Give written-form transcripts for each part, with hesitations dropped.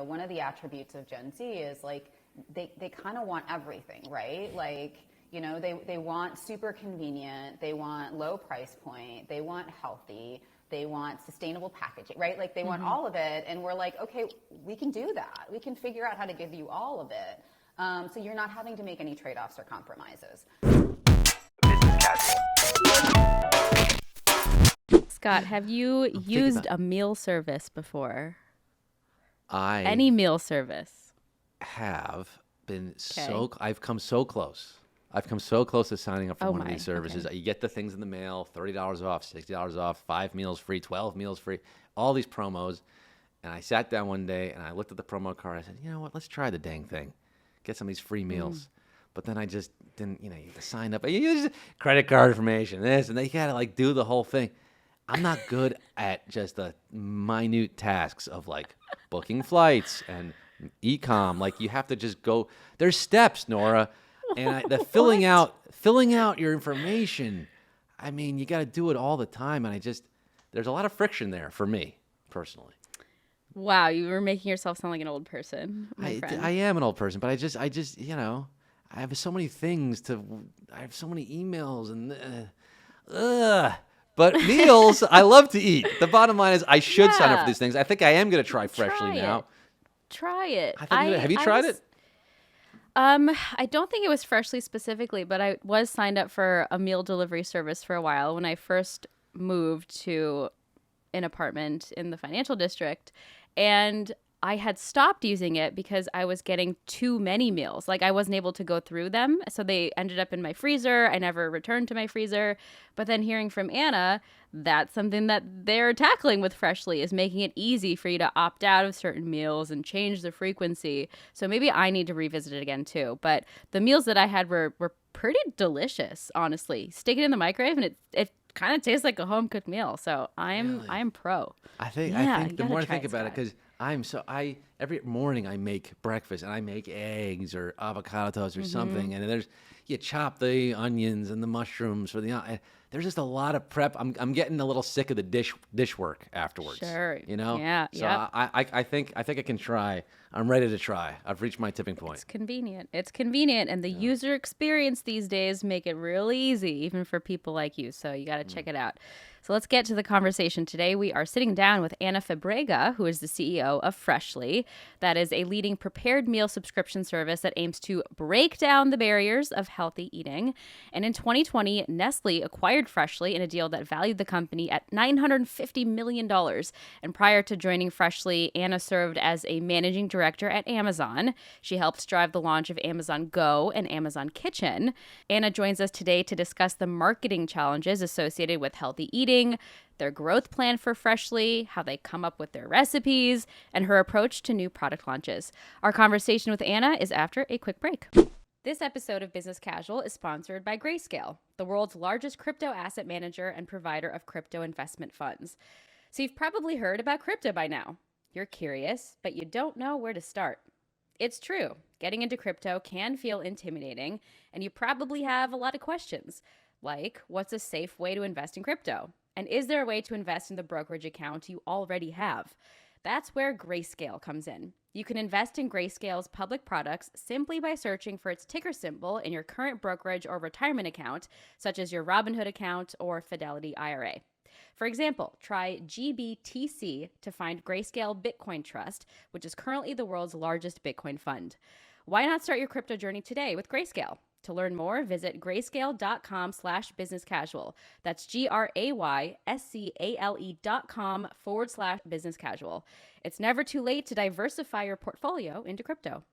one of the attributes of Gen Z is like, they kind of want everything, right? Like, they want super convenient, they want low price point, they want healthy, they want sustainable packaging, right? Like they want all of it. And we're like, okay, we can do that. We can figure out how to give you all of it. So you're not having to make any trade-offs or compromises. Scott, have you used a meal service before? Any meal service? Have been I've come so close. I've come so close to signing up for one of these services. Okay. You get the things in the mail, $30 off, $60 off, 5 meals free, 12 meals free, all these promos. And I sat down one day and I looked at the promo card. I said, you know what, let's try the dang thing. Get some of these free meals. But then I just didn't, you have to sign up. You use credit card information, this, and they got to like do the whole thing. I'm not good at just the minute tasks of like booking flights and e-com. Like you have to just go, there's steps, Nora. And the filling out your information, I mean, you got to do it all the time. And there's a lot of friction there for me personally. Wow, you were making yourself sound like an old person, my friend. I am an old person, but I just, I have so many things I have so many emails and, But meals, I love to eat. The bottom line is I should sign up for these things. I think I am going to try Freshly now. Try it. Have you tried it? I don't think it was Freshly specifically, but I was signed up for a meal delivery service for a while when I first moved to an apartment in the financial district. And I had stopped using it because I was getting too many meals. Like I wasn't able to go through them. So they ended up in my freezer. I never returned to my freezer. But then hearing from Anna, that's something that they're tackling with Freshly, is making it easy for you to opt out of certain meals and change the frequency. So maybe I need to revisit it again too. But the meals that I had were pretty delicious, honestly. Stick it in the microwave and it kind of tastes like a home cooked meal. So I'm pro. I think the more I think about it, because every morning I make breakfast and I make eggs or avocado toast or something, and you chop the onions and the mushrooms for there's just a lot of prep. I'm getting a little sick of the dish work afterwards. Sure. Yeah. So I think I can try. I'm ready to try. I've reached my tipping point. It's convenient, and the user experience these days make it really easy, even for people like you. So you got to check it out. So let's get to the conversation today. We are sitting down with Anna Fabrega, who is the CEO of Freshly. That is a leading prepared meal subscription service that aims to break down the barriers of healthy eating. And in 2020, Nestle acquired Freshly in a deal that valued the company at $950 million. And prior to joining Freshly, Anna served as a managing director at Amazon. She helped drive the launch of Amazon Go and Amazon Kitchen. Anna joins us today to discuss the marketing challenges associated with healthy eating, their growth plan for Freshly, how they come up with their recipes, and her approach to new product launches. Our conversation with Anna is after a quick break. This episode of Business Casual is sponsored by Grayscale, the world's largest crypto asset manager and provider of crypto investment funds. So you've probably heard about crypto by now. You're curious, but you don't know where to start. It's true. Getting into crypto can feel intimidating, and you probably have a lot of questions, like what's a safe way to invest in crypto? And is there a way to invest in the brokerage account you already have? That's where Grayscale comes in. You can invest in Grayscale's public products simply by searching for its ticker symbol in your current brokerage or retirement account, such as your Robinhood account or Fidelity IRA. For example, try GBTC to find Grayscale Bitcoin Trust, which is currently the world's largest Bitcoin fund. Why not start your crypto journey today with Grayscale? To learn more, visit grayscale.com/businesscasual. That's grayscale.com/businesscasual. It's never too late to diversify your portfolio into crypto.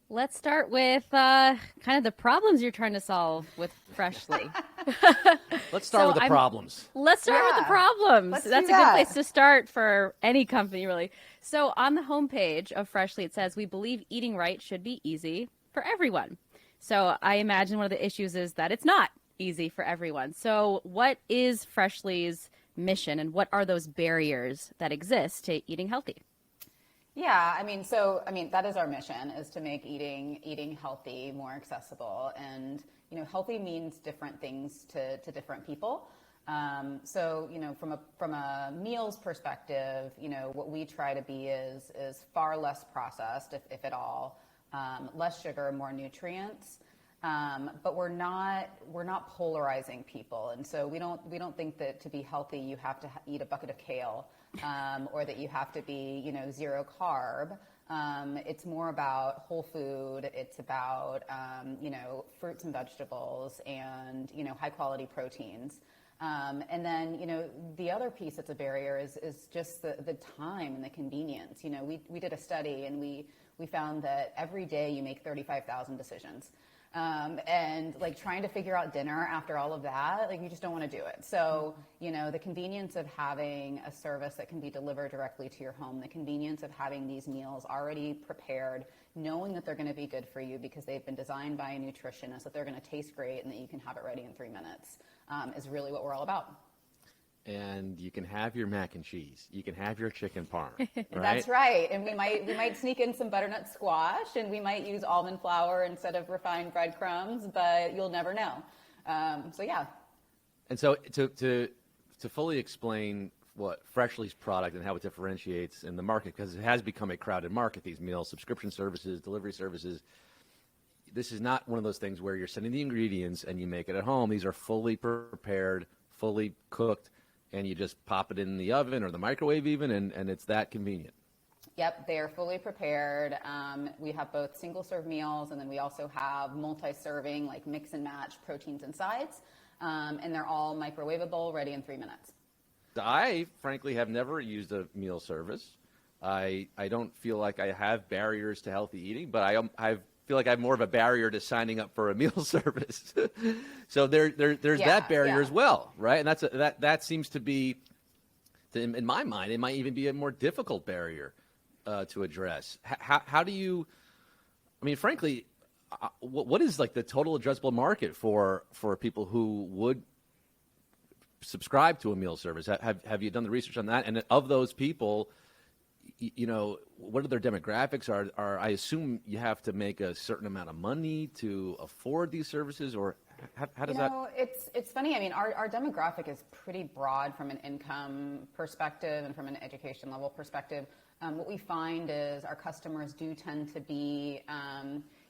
Let's start with kind of the problems you're trying to solve with Freshly. Let's start with the problems. Let's start with the problems. That's a good place to start for any company, really. So on the homepage of Freshly, it says, "We believe eating right should be easy for everyone." So I imagine one of the issues is that it's not easy for everyone. So what is Freshly's mission, and what are those barriers that exist to eating healthy? Yeah, that is our mission, is to make eating healthy more accessible. And, healthy means different things to different people. So, from a meals perspective, what we try to be is far less processed, if at all, less sugar, more nutrients. But we're not polarizing people, and so we don't think that to be healthy you have to eat a bucket of kale, or that you have to be zero carb. It's more about whole food. It's about fruits and vegetables and high quality proteins. And then the other piece that's a barrier is just the time and the convenience. We did a study and we found that every day you make 35,000 decisions. And like trying to figure out dinner after all of that, like you just don't want to do it. So, the convenience of having a service that can be delivered directly to your home, the convenience of having these meals already prepared, knowing that they're going to be good for you because they've been designed by a nutritionist, that they're going to taste great and that you can have it ready in 3 minutes, is really what we're all about. And you can have your mac and cheese. You can have your chicken parm, right? That's right. And we might sneak in some butternut squash, and we might use almond flour instead of refined breadcrumbs, but you'll never know. So yeah. And so to fully explain what Freshly's product and how it differentiates in the market, because it has become a crowded market, these meal subscription services, delivery services. This is not one of those things where you're sending the ingredients and you make it at home. These are fully prepared, fully cooked, and you just pop it in the oven or the microwave even, and it's that convenient. Yep, they are fully prepared. We have both single-serve meals, and then we also have multi-serving, like mix and match proteins and sides, and they're all microwavable, ready in 3 minutes. I, frankly, have never used a meal service. I don't feel like I have barriers to healthy eating, but I feel like I have more of a barrier to signing up for a meal service. So there's that barrier as well, right? And that seems to be, in my mind, it might even be a more difficult barrier to address. How do you? I mean, frankly, what is like the total addressable market for people who would subscribe to a meal service? Have you done the research on that? And of those people, what are their demographics? Are I assume you have to make a certain amount of money to afford these services, or how does that? It's funny. I mean, our demographic is pretty broad from an income perspective and from an education level perspective. What we find is our customers do tend to be,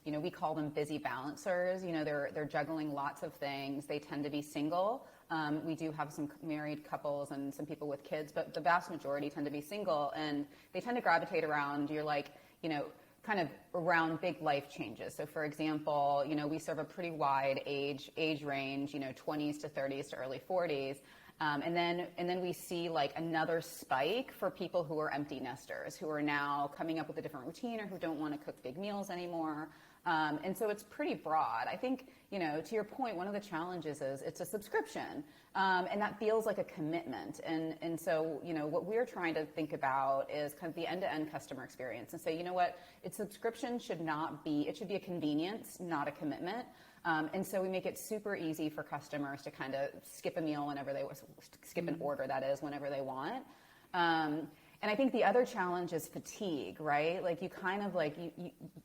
we call them busy balancers. They're juggling lots of things. They tend to be single. We do have some married couples and some people with kids, but the vast majority tend to be single, and they tend to gravitate around kind of around big life changes. So for example, we serve a pretty wide age range, 20s to 30s to early 40s. And then we see like another spike for people who are empty nesters, who are now coming up with a different routine or who don't want to cook big meals anymore. And so it's pretty broad. I think, to your point, one of the challenges is it's a subscription, and that feels like a commitment. And so, what we're trying to think about is kind of the end-to-end customer experience and say, subscription should be a convenience, not a commitment. And so we make it super easy for customers to kind of skip a meal skip an order, that is, whenever they want. And I think the other challenge is fatigue, right? Like you kind of like,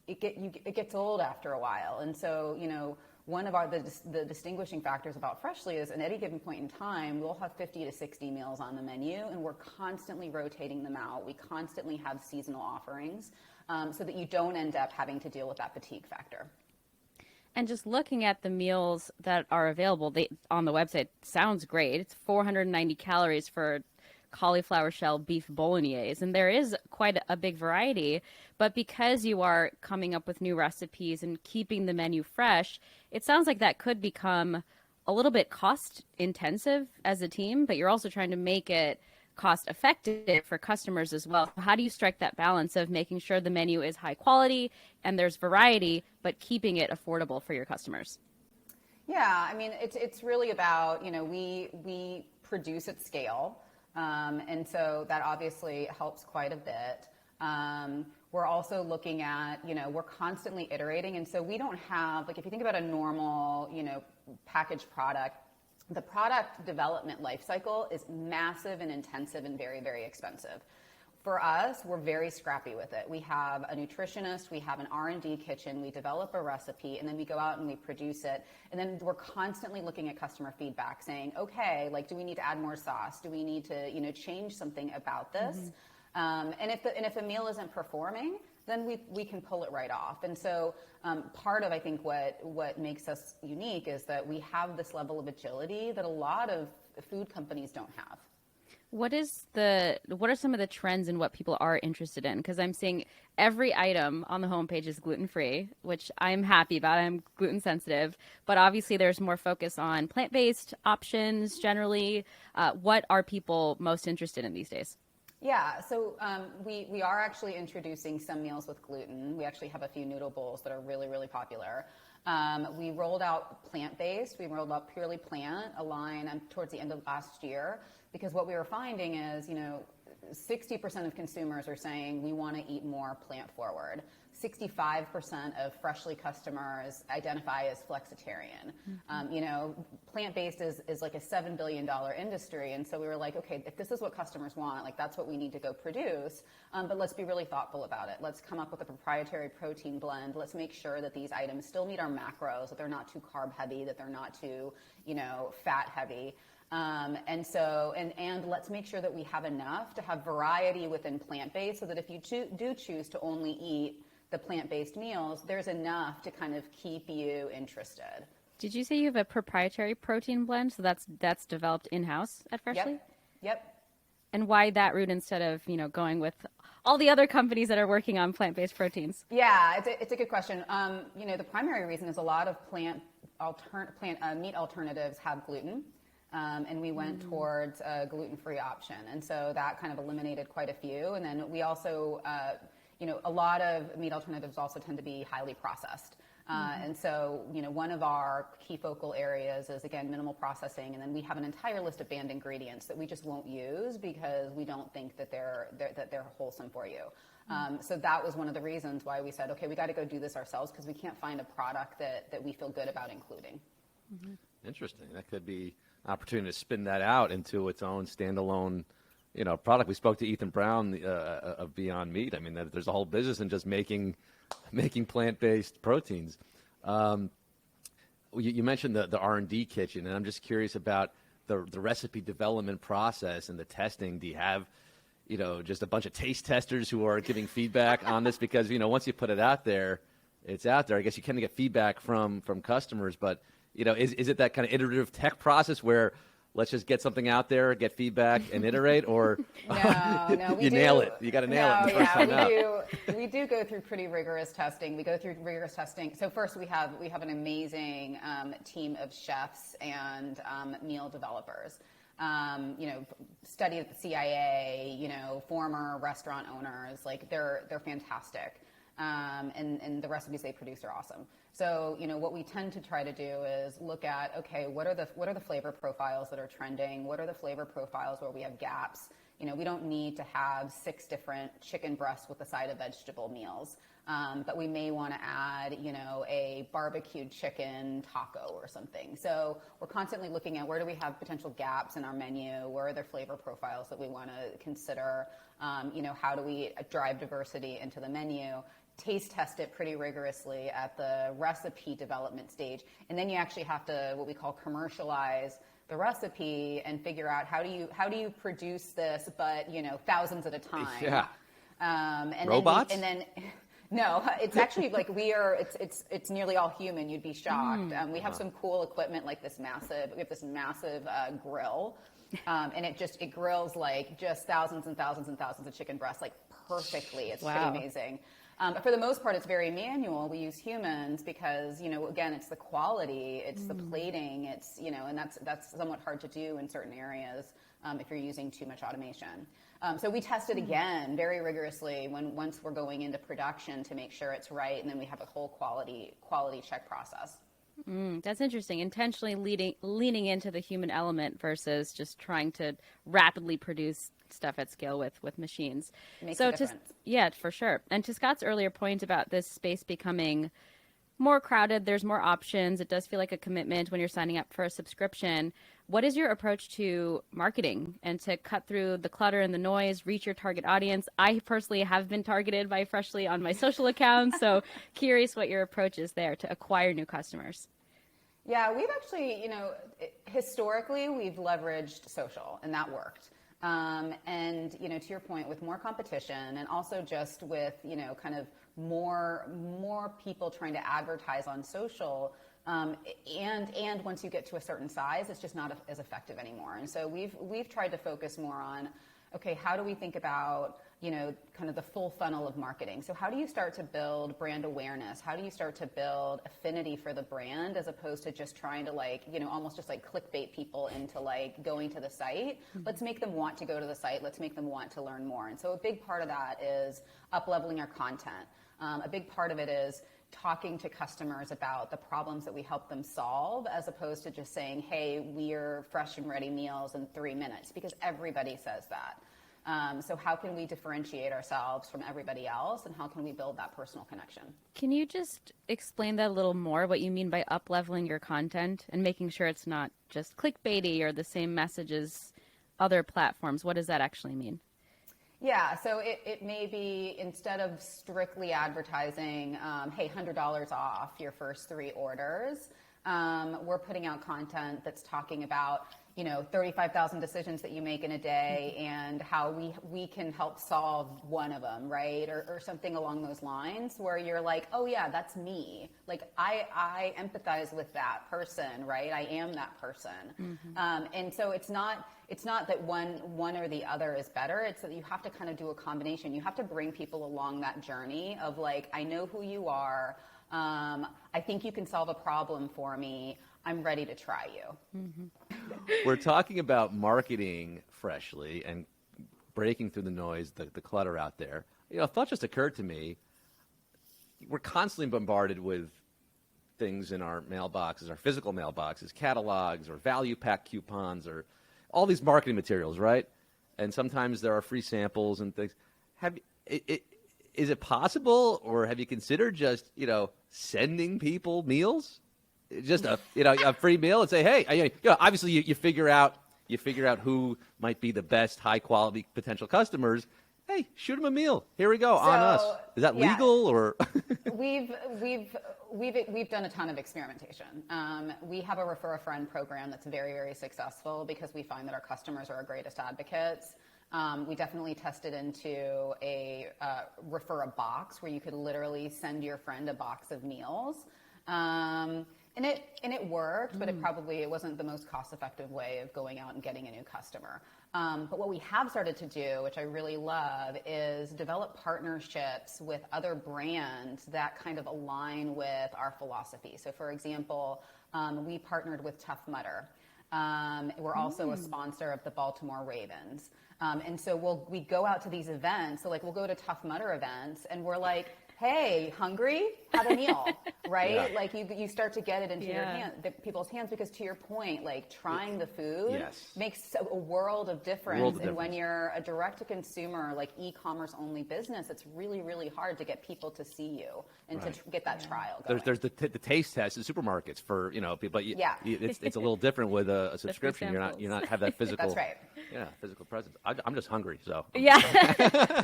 it gets old after a while. And so, one of the distinguishing factors about Freshly is at any given point in time, we'll have 50 to 60 meals on the menu, and we're constantly rotating them out. We constantly have seasonal offerings, so that you don't end up having to deal with that fatigue factor. And just looking at the meals that are available on the website sounds great. It's 490 calories for cauliflower shell beef bolognese, and there is quite a big variety. But because you are coming up with new recipes and keeping the menu fresh, it sounds like that could become a little bit cost intensive as a team, but you're also trying to make it cost effective for customers as well. How do you strike that balance of making sure the menu is high quality and there's variety, but keeping it affordable for your customers? Yeah, I mean, it's really about, we produce at scale. And so that obviously helps quite a bit. We're also looking at, we're constantly iterating. And so we don't have, like, if you think about a normal, packaged product, the product development life cycle is massive and intensive and very, very expensive. For us, we're very scrappy with it. We have a nutritionist, we have an R&D kitchen, we develop a recipe, and then we go out and we produce it. And then we're constantly looking at customer feedback saying, okay, like, do we need to add more sauce? Do we need to, change something about this? And if the meal isn't performing, then we can pull it right off. And so part of, I think, what makes us unique is that we have this level of agility that a lot of food companies don't have. What are some of the trends in what people are interested in? Because I'm seeing every item on the homepage is gluten-free, which I'm happy about. I'm gluten sensitive, but obviously there's more focus on plant-based options generally. What are people most interested in these days? Yeah, so we are actually introducing some meals with gluten. We actually have a few noodle bowls that are really, really popular. We rolled out plant-based. We rolled out purely plant, a line towards the end of last year, because what we were finding is, 60% of consumers are saying we want to eat more plant forward. 65% of Freshly customers identify as flexitarian. Plant-based is like a $7 billion industry. And so we were like, okay, if this is what customers want, like that's what we need to go produce. But let's be really thoughtful about it. Let's come up with a proprietary protein blend. Let's make sure that these items still meet our macros, that they're not too carb heavy, that they're not too, fat heavy. And let's make sure that we have enough to have variety within plant-based so that if you do choose to only eat the plant-based meals, there's enough to kind of keep you interested. Did you say you have a proprietary protein blend? So that's developed in-house at Freshly? Yep. And why that route instead of, going with all the other companies that are working on plant-based proteins? Yeah, it's a good question. The primary reason is a lot of meat alternatives have gluten. And we went towards a gluten-free option. And so that kind of eliminated quite a few. And then we also, a lot of meat alternatives also tend to be highly processed. And so, one of our key focal areas is, again, minimal processing. And then we have an entire list of banned ingredients that we just won't use because we don't think that they're wholesome for you. So that was one of the reasons why we said, okay, we got to go do this ourselves because we can't find a product that we feel good about including. Interesting. That could be an opportunity to spin that out into its own standalone, product. We spoke to Ethan Brown of Beyond Meat. I mean, there's a whole business in just making plant-based proteins. You mentioned the R&D kitchen, and I'm just curious about the recipe development process and the testing. Do you have, just a bunch of taste testers who are giving feedback on this? Because, once you put it out there, it's out there. I guess you kind of get feedback from customers, but is it that kind of iterative tech process where let's just get something out there, get feedback, and iterate, or no, nail it? You got to nail it the first time out. We do go through pretty rigorous testing. We go through rigorous testing. So first, we have an amazing team of chefs and meal developers. Studied at the CIA. Former restaurant owners. Like they're fantastic. And the recipes they produce are awesome. So, what we tend to try to do is look at, okay, what are the flavor profiles that are trending? What are the flavor profiles where we have gaps? We don't need to have 6 different chicken breasts with a side of vegetable meals. But we may want to add, a barbecued chicken taco or something. So we're constantly looking at where do we have potential gaps in our menu? Where are there flavor profiles that we want to consider? How do we drive diversity into the menu? Taste test it pretty rigorously at the recipe development stage. And then you actually have to, what we call, commercialize the recipe and figure out how do you produce this, but, thousands at a time. Yeah. And robots? No, it's actually like it's nearly all human. You'd be shocked. We have some cool equipment like we have this massive grill. And it grills like just thousands and thousands and thousands of chicken breasts like perfectly. It's pretty amazing. But for the most part, it's very manual. We use humans because, again, it's the quality, it's the plating, it's, and that's somewhat hard to do in certain areas if you're using too much automation. So we test it again very rigorously once we're going into production to make sure it's right, and then we have a whole quality check process. That's interesting. Intentionally leaning into the human element versus just trying to rapidly produce stuff at scale with machines. Makes a difference. Yeah, for sure. And to Scott's earlier point about this space becoming more crowded, there's more options. It does feel like a commitment when you're signing up for a subscription. What is your approach to marketing and to cut through the clutter and the noise, reach your target audience? I personally have been targeted by Freshly on my social accounts, so curious what your approach is there to acquire new customers. Yeah, we've actually, historically, we've leveraged social, and that worked. And, to your point, with more competition and also just with, kind of more people trying to advertise on social, and once you get to a certain size, it's just not as effective anymore. And so we've tried to focus more on, okay, how do we think about, kind of the full funnel of marketing? So how do you start to build brand awareness? How do you start to build affinity for the brand as opposed to just trying to almost just clickbait people into going to the site? Mm-hmm. Let's make them want to go to the site. Let's make them want to learn more. And so a big part of that is up-leveling our content. A big part of it is talking to customers about the problems that we help them solve, as opposed to just saying, hey, we're fresh and ready meals in 3 minutes, because everybody says that. So how can we differentiate ourselves from everybody else, and how can we build that personal connection? Can you just explain that a little more, what you mean by up-leveling your content and making sure it's not just clickbaity or the same message as other platforms? What does that actually mean? Yeah, so it may be, instead of strictly advertising, hey, $100 off your first 3 orders, we're putting out content that's talking about 35,000 decisions that you make in a day and how we can help solve one of them, right? Or something along those lines, where you're like, oh yeah, that's me. I empathize with that person, right? I am that person. Mm-hmm. And so it's not that one or the other is better. It's that you have to kind of do a combination. You have to bring people along that journey of I know who you are. I think you can solve a problem for me. I'm ready to try you. Mm-hmm. We're talking about marketing Freshly and breaking through the noise, the clutter out there. A thought just occurred to me. We're constantly bombarded with things in our mailboxes, our physical mailboxes, catalogs or value pack coupons or all these marketing materials, right? And sometimes there are free samples and things. Is it possible, or have you considered just, sending people meals? Just a free meal and say, hey, obviously you figure out who might be the best high quality potential customers. Hey, shoot them a meal. Here we go, on us. Is that legal, or? We've done a ton of experimentation. We have a refer a friend program that's very, very successful because we find that our customers are our greatest advocates. We definitely tested into a refer a box, where you could literally send your friend a box of meals. And it worked, but it wasn't the most cost-effective way of going out and getting a new customer. But what we have started to do, which I really love, is develop partnerships with other brands that kind of align with our philosophy. So, for example, we partnered with Tough Mudder. We're also a sponsor of the Baltimore Ravens. And so we go out to these events. So we'll go to Tough Mudder events, and we're like, hey, hungry? Have a meal, right? Yeah. You start to get it into people's hands, because to your point, trying the food makes a world of difference. And when you're a direct-to-consumer, e-commerce only business, it's really, really hard to get people to see you and to get that trial going. There's the taste test in supermarkets for people, but it's a little different with a subscription. You're not have that physical. That's right. Yeah, physical presence. I'm just hungry, so. Yeah.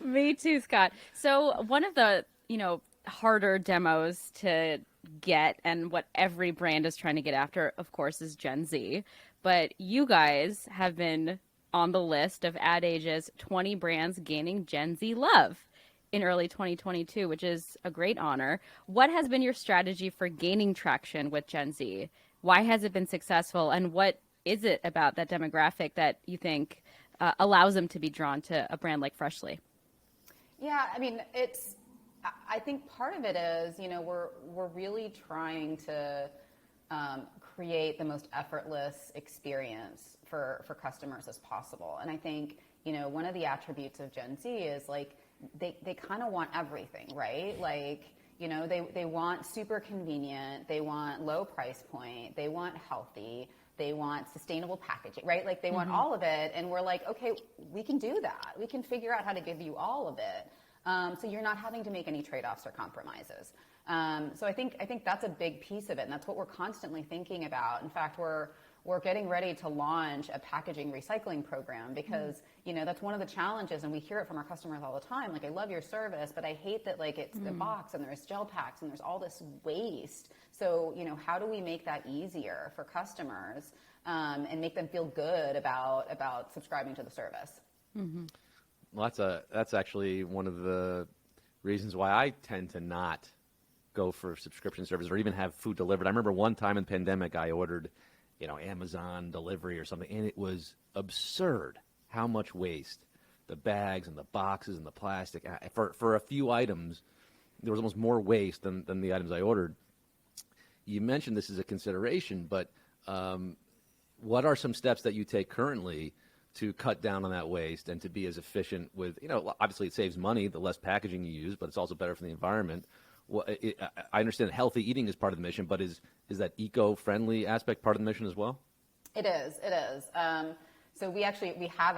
Me too, Scott. So one of the, harder demos to get, and what every brand is trying to get after, of course, is Gen Z. But you guys have been on the list of Ad Age's 20 brands gaining Gen Z love in early 2022, which is a great honor. What has been your strategy for gaining traction with Gen Z? Why has it been successful? And what is it about that demographic that you think allows them to be drawn to a brand like Freshly? Yeah, I think part of it is, we're really trying to create the most effortless experience for customers as possible. And I think, one of the attributes of Gen Z is they kind of want everything, right? They want super convenient, they want low price point, they want healthy, they want sustainable packaging, right? They want all of it, and we're like, okay, we can do that. We can figure out how to give you all of it, so you're not having to make any trade-offs or compromises. So I think that's a big piece of it, and that's what we're constantly thinking about. In fact, we're we're getting ready to launch a packaging recycling program because, that's one of the challenges, and we hear it from our customers all the time. Like, I love your service, but I hate that, like, it's the box and there's gel packs and there's all this waste. So, how do we make that easier for customers and make them feel good about subscribing to the service? Mm-hmm. Well, that's actually one of the reasons why I tend to not go for subscription service or even have food delivered. I remember one time in the pandemic, I ordered, Amazon delivery or something, and it was absurd how much waste. The bags and the boxes and the plastic. For a few items, there was almost more waste than the items I ordered. You mentioned this as a consideration, but what are some steps that you take currently to cut down on that waste and to be as efficient with, obviously it saves money the less packaging you use, but it's also better for the environment. Well, I understand that healthy eating is part of the mission, but is that eco-friendly aspect part of the mission as well? It is. So we actually have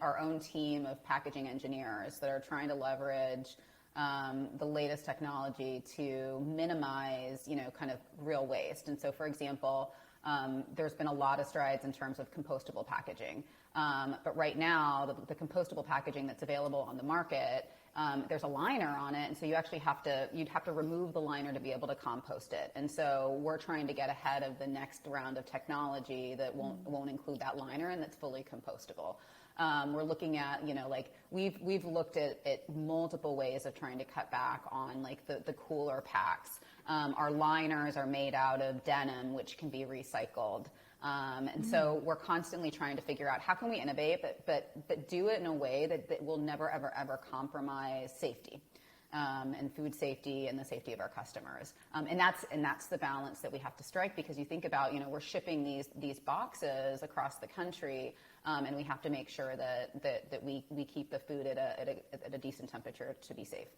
our own team of packaging engineers that are trying to leverage the latest technology to minimize, kind of real waste. And so, for example, there's been a lot of strides in terms of compostable packaging. But right now, the compostable packaging that's available on the market, there's a liner on it, and so you'd have to remove the liner to be able to compost it. And so we're trying to get ahead of the next round of technology that won't include that liner and that's fully compostable. We're looking at, we've looked at multiple ways of trying to cut back on like the cooler packs. Our liners are made out of denim, which can be recycled. And so we're constantly trying to figure out how can we innovate, but do it in a way that will never, ever, ever compromise safety and food safety and the safety of our customers. And that's the balance that we have to strike, because you think about, we're shipping these boxes across the country, and we have to make sure that we keep the food at a decent temperature to be safe.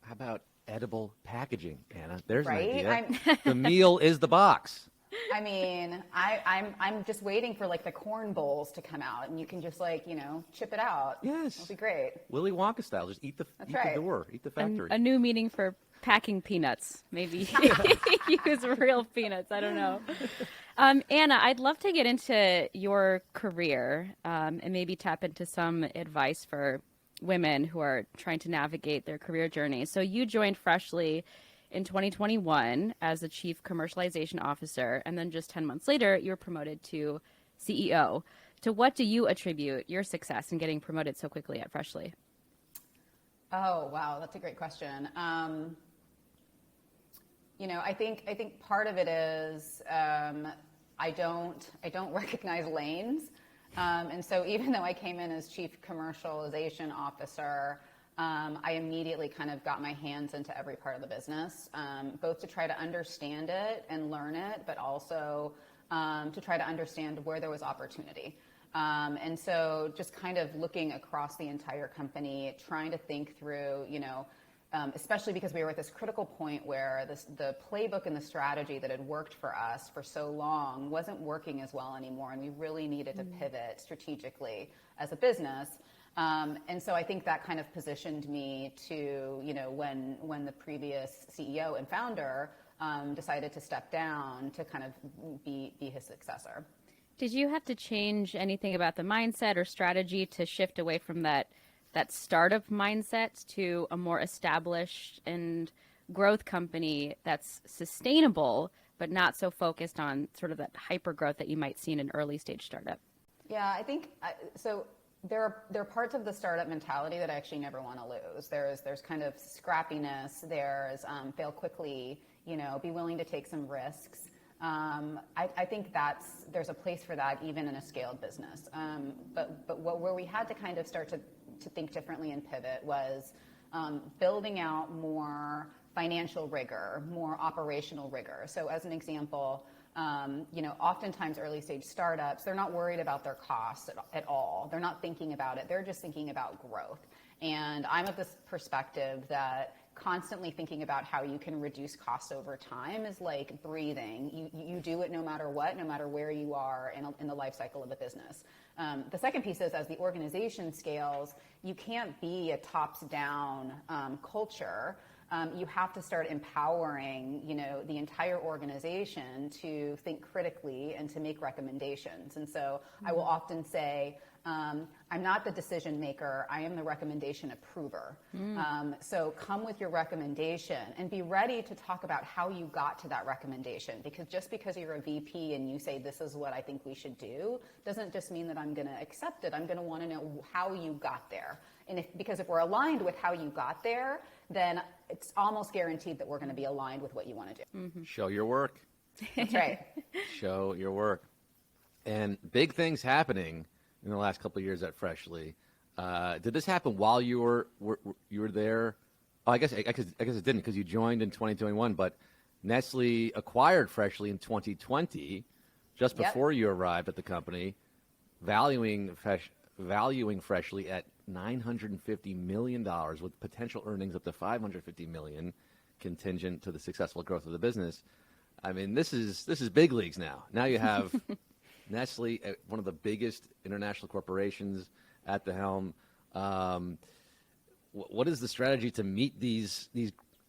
How about edible packaging, Anna? There's right? an idea. The meal is the box. I mean, I'm just waiting for like the corn bowls to come out, and you can just chip it out. Yes, it'll be great. Willy Wonka style. Just eat the door, eat the factory. A new meaning for packing peanuts. Maybe use real peanuts. I don't know. Anna, I'd love to get into your career and maybe tap into some advice for women who are trying to navigate their career journey. So you joined Freshly in 2021 as the Chief Commercialization Officer, and then just 10 months later, you were promoted to CEO. To what do you attribute your success in getting promoted so quickly at Freshly? Oh, wow, that's a great question. I think part of it is I don't recognize lanes. And so even though I came in as Chief Commercialization Officer, I immediately kind of got my hands into every part of the business, both to try to understand it and learn it, but also to try to understand where there was opportunity. And so just kind of looking across the entire company, trying to think through, especially because we were at this critical point where the playbook and the strategy that had worked for us for so long wasn't working as well anymore, and we really needed to pivot strategically as a business. And so I think that kind of positioned me to, when the previous CEO and founder decided to step down, to kind of be his successor. Did you have to change anything about the mindset or strategy to shift away from that startup mindset to a more established and growth company that's sustainable, but not so focused on sort of that hyper growth that you might see in an early stage startup? Yeah, I think so. There are parts of the startup mentality that I actually never want to lose. There's kind of scrappiness. There's fail quickly. Be willing to take some risks. I think there's a place for that even in a scaled business. But where we had to kind of start to think differently and pivot was building out more financial rigor, more operational rigor. So as an example, oftentimes early stage startups, they're not worried about their costs at all. They're not thinking about it. They're just thinking about growth. And I'm of this perspective that constantly thinking about how you can reduce costs over time is like breathing. You do it no matter what, no matter where you are in the life cycle of the business. The second piece is, as the organization scales, you can't be a tops-down culture. you have to start empowering, the entire organization to think critically and to make recommendations. And so I will often say, I'm not the decision maker, I am the recommendation approver. So come with your recommendation and be ready to talk about how you got to that recommendation, because just because you're a VP and you say this is what I think we should do doesn't just mean that I'm going to accept it. I'm going to want to know how you got there. And because if we're aligned with how you got there, then it's almost guaranteed that we're going to be aligned with what you want to do. Show your work. That's right. Show your work. And big things happening in the last couple of years at Freshly. Did this happen while you were there? Oh, I guess it didn't, because you joined in 2021. But Nestle acquired Freshly in 2020, just before you arrived at the company, valuing Freshly at $950 million, with potential earnings up to $550 million, contingent to the successful growth of the business. I mean, this is big leagues now. Now you have Nestle, one of the biggest international corporations, at the helm. What is the strategy to meet these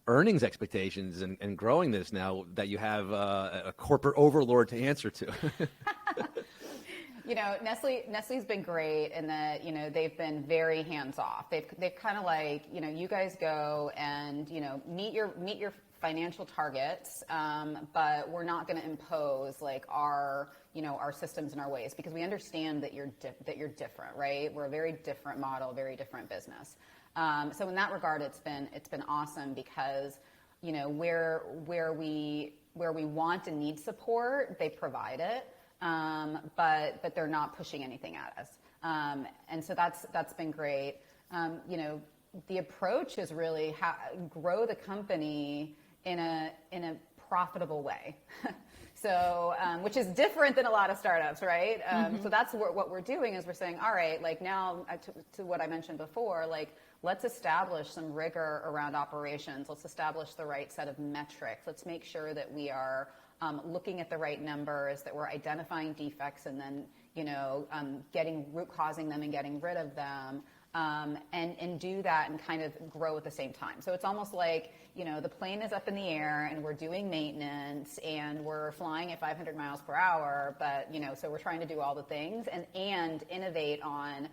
earnings expectations and growing this now that you have a corporate overlord to answer to? Nestle's been great in that, they've been very hands off. They've kind of like, you guys go and, meet your financial targets, but we're not going to impose like our systems and our ways, because we understand that you're different, right? We're a very different model, very different business. So in that regard, it's been awesome, because, where we want and need support, they provide it. But they're not pushing anything at us. And so that's been great. The approach is really grow the company in a profitable way. So, which is different than a lot of startups, right? So that's what we're doing, is we're saying, all right, like now to what I mentioned before, like, let's establish some rigor around operations. Let's establish the right set of metrics. Let's make sure that we are looking at the right numbers, that we're identifying defects, and then, causing them and getting rid of them, and do that and kind of grow at the same time. So it's almost like, the plane is up in the air and we're doing maintenance and we're flying at 500 miles per hour, but, so we're trying to do all the things and innovate on,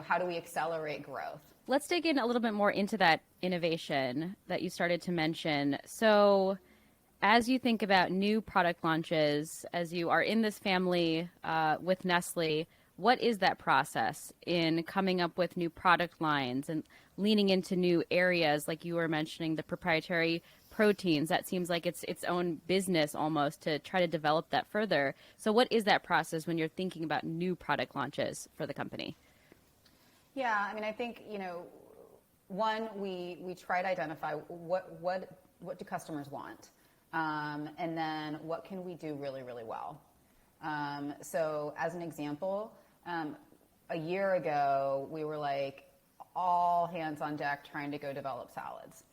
how do we accelerate growth? Let's dig in a little bit more into that innovation that you started to mention. So as you think about new product launches, as you are in this family with Nestle, what is that process in coming up with new product lines and leaning into new areas, like you were mentioning, the proprietary proteins? That seems like it's its own business almost, to try to develop that further. So what is that process when you're thinking about new product launches for the company? Yeah, I mean, I think, one, we try to identify what do customers want? And then what can we do really, really well? So as an example, a year ago, we were like all hands on deck trying to go develop salads.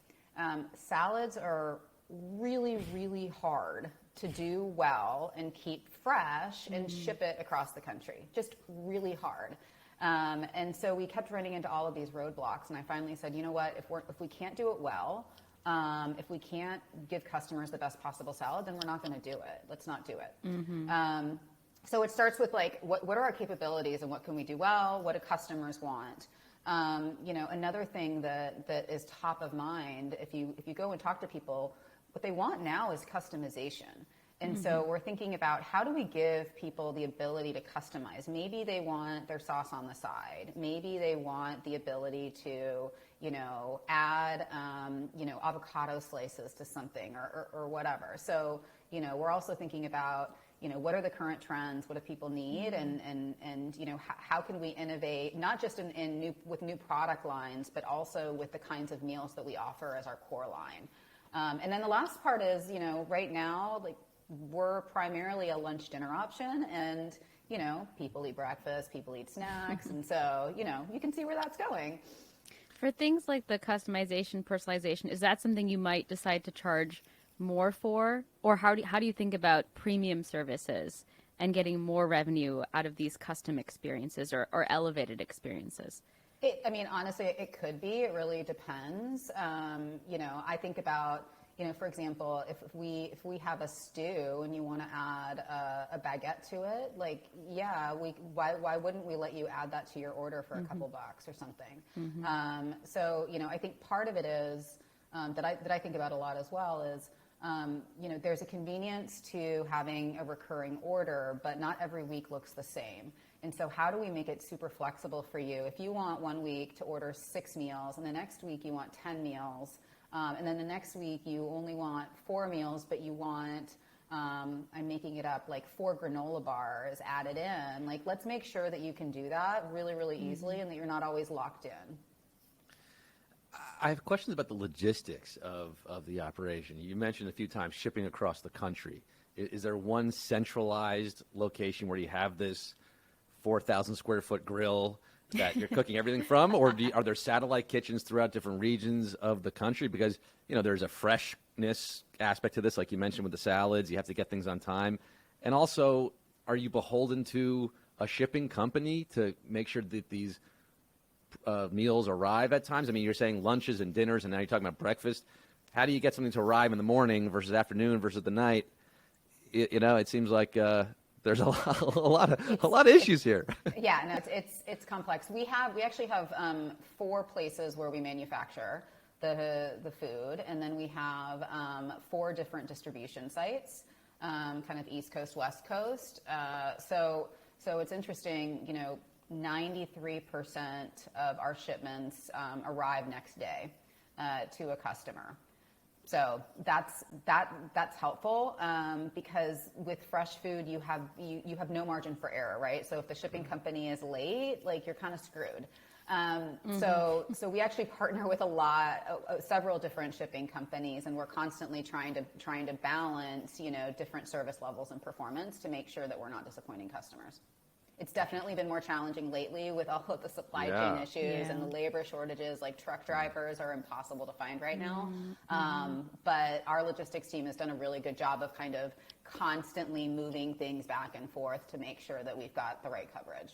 Salads are really, really hard to do well and keep fresh and ship it across the country. Just really hard. And so we kept running into all of these roadblocks, and I finally said, you know what, if we can't do it well, if we can't give customers the best possible salad, then we're not going to do it. Let's not do it. So it starts with like, what are our capabilities and what can we do well? What do customers want? Another thing that is top of mind, if you go and talk to people, what they want now is customization. And so we're thinking about, how do we give people the ability to customize? Maybe they want their sauce on the side. Maybe they want the ability to, add, avocado slices to something or whatever. So, we're also thinking about, what are the current trends? What do people need? And how can we innovate, not just with new product lines, but also with the kinds of meals that we offer as our core line. And then the last part is, right now, like, we're primarily a lunch dinner option, and people eat breakfast, people eat snacks, and so you can see where that's going. For things like the customization, personalization, is that something you might decide to charge more for, or how do you think about premium services and getting more revenue out of these custom experiences or elevated experiences? I mean, honestly, it could be. It really depends. I think about, for example, if we have a stew and you want to add a baguette to it, like, yeah, why wouldn't we let you add that to your order for a couple bucks or something? So, I think part of it is that I think about a lot as well is, there's a convenience to having a recurring order, but not every week looks the same. And so how do we make it super flexible for you? If you want 1 week to order 6 meals and the next week you want 10 meals, and then the next week you only want 4 meals, but you want, I'm making it up, like 4 granola bars added in. Like, let's make sure that you can do that really, really easily and that you're not always locked in. I have questions about the logistics of the operation. You mentioned a few times shipping across the country. Is there one centralized location where you have this 4,000 square foot grill that you're cooking everything from, or are there satellite kitchens throughout different regions of the country? Because, there's a freshness aspect to this, like you mentioned with the salads. You have to get things on time. And also, are you beholden to a shipping company to make sure that these meals arrive at times? I mean, you're saying lunches and dinners, and now you're talking about breakfast. How do you get something to arrive in the morning versus afternoon versus the night? It seems like there's a lot of issues here. Yeah, no, it's complex. We actually have 4 places where we manufacture the food, and then we have 4 different distribution sites, kind of East Coast, West Coast. So it's interesting. 93% of our shipments arrive next day to a customer. So that's helpful because with fresh food you have no margin for error, right? So if the shipping company is late, like, you're kind of screwed. So we actually partner with several different shipping companies, and we're constantly trying to balance different service levels and performance to make sure that we're not disappointing customers. It's definitely been more challenging lately with all of the supply chain issues and the labor shortages. Like, truck drivers are impossible to find right now. But our logistics team has done a really good job of kind of constantly moving things back and forth to make sure that we've got the right coverage.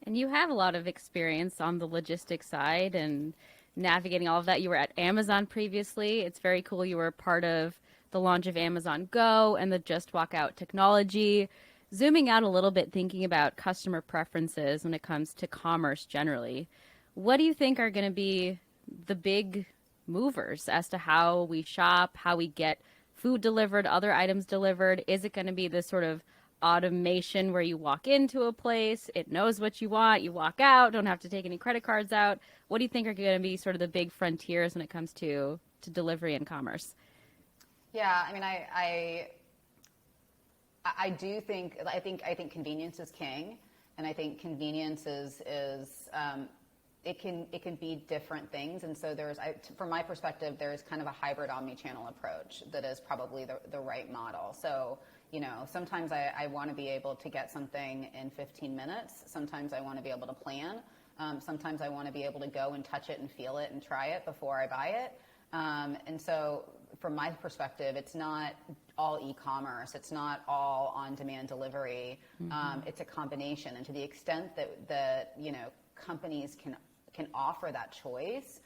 And you have a lot of experience on the logistics side and navigating all of that. You were at Amazon previously. It's very cool. You were part of the launch of Amazon Go and the Just Walk Out technology. Zooming out a little bit, thinking about customer preferences when it comes to commerce generally, what do you think are going to be the big movers as to how we shop, how we get food delivered, other items delivered? Is it going to be this sort of automation where you walk into a place, it knows what you want, you walk out, don't have to take any credit cards out? What do you think are going to be sort of the big frontiers when it comes to delivery and commerce? Yeah, I mean, I think convenience is king, and I think convenience is it can be different things. And so from my perspective, there's kind of a hybrid omni-channel approach that is probably the right model. So, sometimes I want to be able to get something in 15 minutes. Sometimes I want to be able to plan. Sometimes I want to be able to go and touch it and feel it and try it before I buy it. And so from my perspective, it's not all e-commerce. It's not all on-demand delivery. It's a combination. And to the extent that companies can offer that choice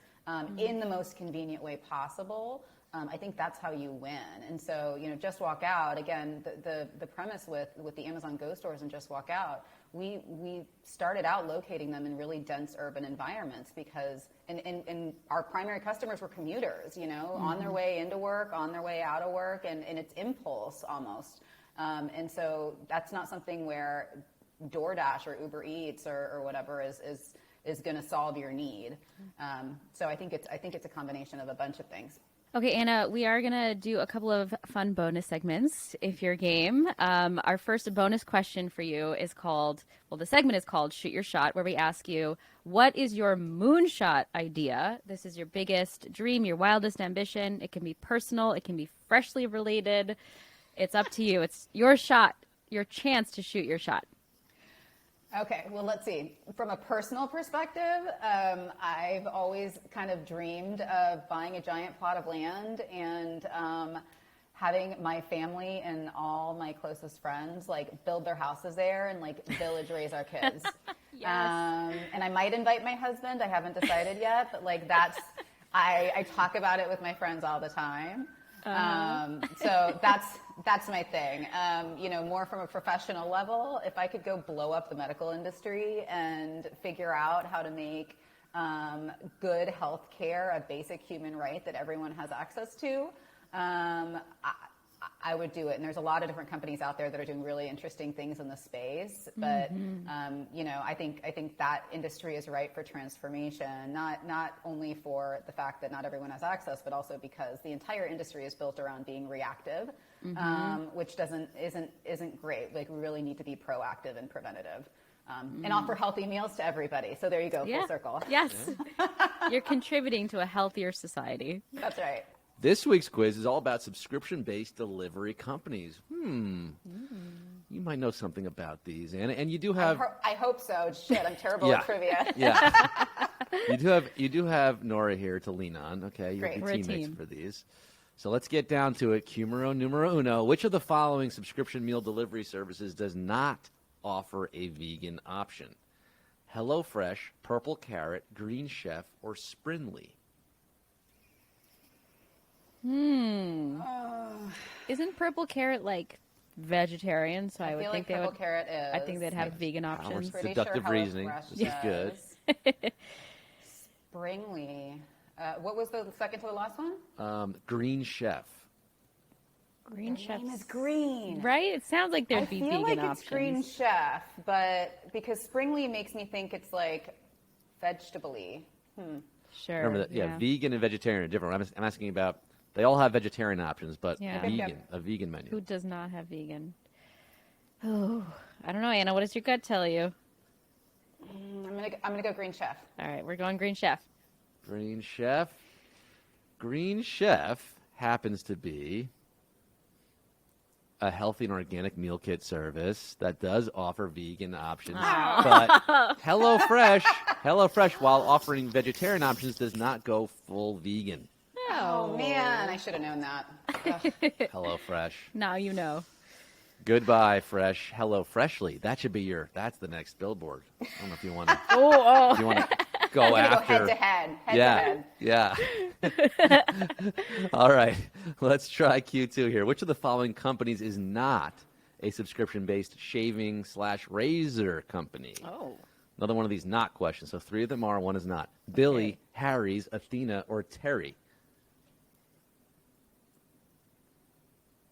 in the most convenient way possible, I think that's how you win. And so, Just Walk Out, again, the premise with the Amazon Go stores and Just Walk Out, we started out locating them in really dense urban environments because and our primary customers were commuters, on their way into work, on their way out of work, and it's impulse almost. And so that's not something where DoorDash or Uber Eats or whatever is going to solve your need. So I think it's a combination of a bunch of things. Okay, Anna, we are going to do a couple of fun bonus segments, if you're game. Our first bonus question for you is the segment is called Shoot Your Shot, where we ask you, what is your moonshot idea? This is your biggest dream, your wildest ambition. It can be personal. It can be freshly related. It's up to you. It's your shot, your chance to shoot your shot. Okay, well, let's see. From a personal perspective, I've always kind of dreamed of buying a giant plot of land and having my family and all my closest friends like build their houses there and like village raise our kids. Yes. And I might invite my husband. I haven't decided yet, but like I talk about it with my friends all the time. So that's my thing. More from a professional level, if I could go blow up the medical industry and figure out how to make good health care a basic human right that everyone has access to, I would do it. And there's a lot of different companies out there that are doing really interesting things in the space. But, I think that industry is ripe for transformation, not only for the fact that not everyone has access, but also because the entire industry is built around being reactive, which isn't great. Like, we really need to be proactive and preventative. And offer healthy meals to everybody. So there you go, full circle. Yes. You're contributing to a healthier society. That's right. This week's quiz is all about subscription-based delivery companies. You might know something about these, Anna. And you do have... I hope so. Shit, I'm terrible at trivia. Yeah. You do have Nora here to lean on. Okay, you're Great. the We're a teammates team. for these. So let's get down to it. Numero uno. Which of the following subscription meal delivery services does not offer a vegan option? HelloFresh, Purple Carrot, Green Chef, or Sprinly? Isn't Purple Carrot like vegetarian? So I would feel think like they Purple would. Carrot is. I think they'd have vegan options. Pretty Deductive sure reasoning. HelloFresh This is good. does. Springly. What was the second to the last one? Green Chef. Green Their Chef. name is green. Right? It sounds like there'd I be feel vegan like options. it's Green Chef, but because Springly makes me think it's like vegetable-y. Sure. Remember that? Yeah, vegan and vegetarian are different. I'm asking about. They all have vegetarian options, but Yeah. a vegan menu. Who does not have vegan? Oh, I don't know, Anna. What does your gut tell you? I'm gonna go Green Chef. All right, we're going Green Chef. Green Chef. Green Chef happens to be a healthy and organic meal kit service that does offer vegan options. But HelloFresh, while offering vegetarian options, does not go full vegan. Oh man, I should have known that. Ugh. HelloFresh. Now you know. Goodbye, Fresh. Hello, Freshly. That should be that's the next billboard. I don't know if you want to. Oh. If you want to go I'm gonna after. go head to head. All right. Let's try Q2 here. Which of the following companies is not a subscription-based shaving/razor company? Oh. Another one of these not questions. So 3 of them are, 1 is not. Billy, Harry's, Athena, or Terry?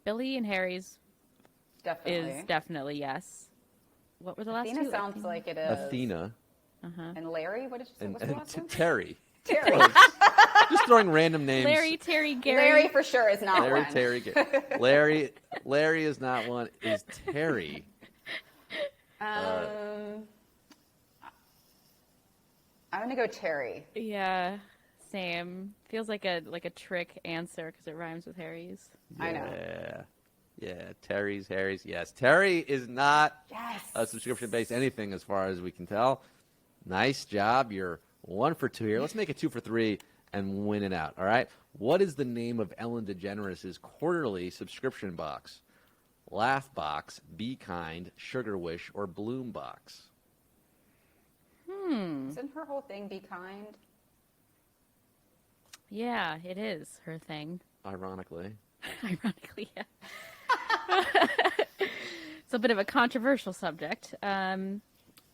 Billy and Harry's Definitely. is definitely yes. What were the last Athena two? sounds like it is. Athena And Larry, what did you say? What's the last one? Terry. Terry. Just throwing random names. Larry, Terry, Gary. Larry for sure is not Larry, one. Terry, Larry is not one. Is Terry? I'm gonna go Terry. Yeah, same. Feels like a trick answer because it rhymes with Harry's. I know. Yeah, Terry's, Harry's. Yes, Terry is not Yes. a subscription-based anything as far as we can tell. Nice job. You're 1 for 2 here. Let's make it 2 for 3 and win it out. All right. What is the name of Ellen DeGeneres' quarterly subscription box? Laugh Box, Be Kind, Sugar Wish, or Bloom Box? Isn't her whole thing be kind? Yeah, it is her thing. Ironically. Ironically, yeah. It's a bit of a controversial subject. I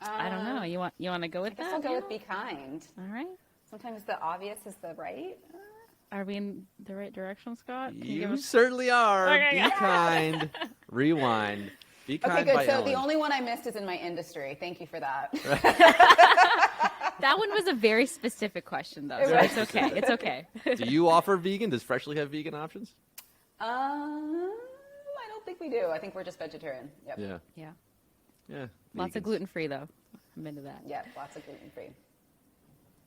don't know. You want to go with I guess that? I'll go with be kind. All right. Sometimes the obvious is the right. Are we in the right direction, Scott? Can You give us- certainly are. Okay, Be yeah. kind. Rewind. Be kind Okay, good. by So Ellen. the only one I missed is in my industry. Thank you for that. That one was a very specific question, though. So was. it's okay. It's okay. Do you offer vegan? Does Freshly have vegan options? I don't think we do. I think we're just vegetarian. Yep. Yeah. Yeah. Yeah. Lots of vegans. gluten-free, though. I'm into that. Yeah, lots of gluten free.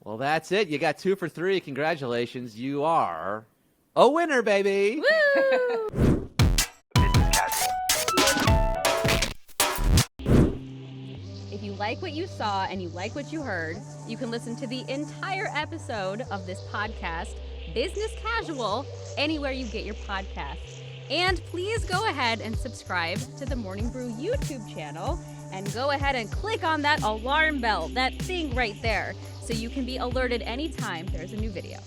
Well, that's it. You got 2 for 3. Congratulations. You are a winner, baby. Woo! If you like what you saw and you like what you heard, you can listen to the entire episode of this podcast, Business Casual, anywhere you get your podcasts. And please go ahead and subscribe to the Morning Brew YouTube channel and go ahead and click on that alarm bell, that thing right there, so you can be alerted anytime there's a new video.